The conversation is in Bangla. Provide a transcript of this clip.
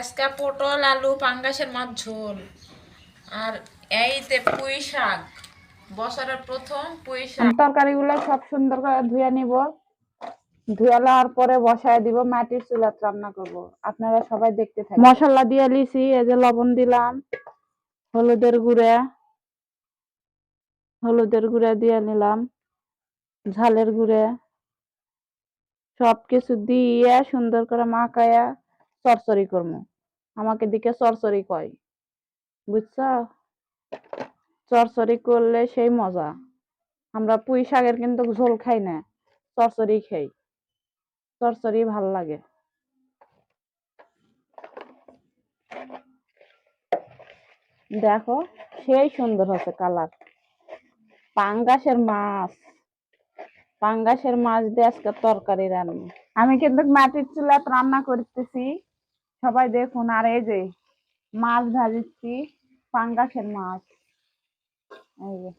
আজকে পটল আলু পাঙ্গাসের মাছ ঝোল আর এইতে পুঁই শাক, বছরের প্রথম পুঁই শাক। তরকারিগুলো সব সুন্দর করে ধুয়ে নিব, ধুয়ে নেওয়ার পরে বসায় দিব, মাটির চুলাতে রান্না করব। আপনারা সবাই দেখতে থাকুন। মশলা দিয়ে লিছি, এই যে লবণ দিলাম, হলুদের গুঁড়া দিয়ে নিলাম, ঝালের গুঁড়া, সবকিছু দিয়ে সুন্দর করে মাখায়া চরচরি করবো। আমাকে দিকে চরচরি কয়, বুঝছো? চরচরি করলে সেই মজা। আমরা পুঁই শাকের কিন্তু ঝোল খাই না, চরচরি খাই, চরচরি ভাল লাগে। দেখো সেই সুন্দর হচ্ছে কালার। পাঙ্গাসের মাছ দিয়ে আজকে তরকারি রান্না। আমি কিন্তু মাটির চুলাতে রান্না করতেছি, সবাই দেখুন। আর এই যে মাছ ভাজছি, পাঙ্গাসের মাছ, এই যে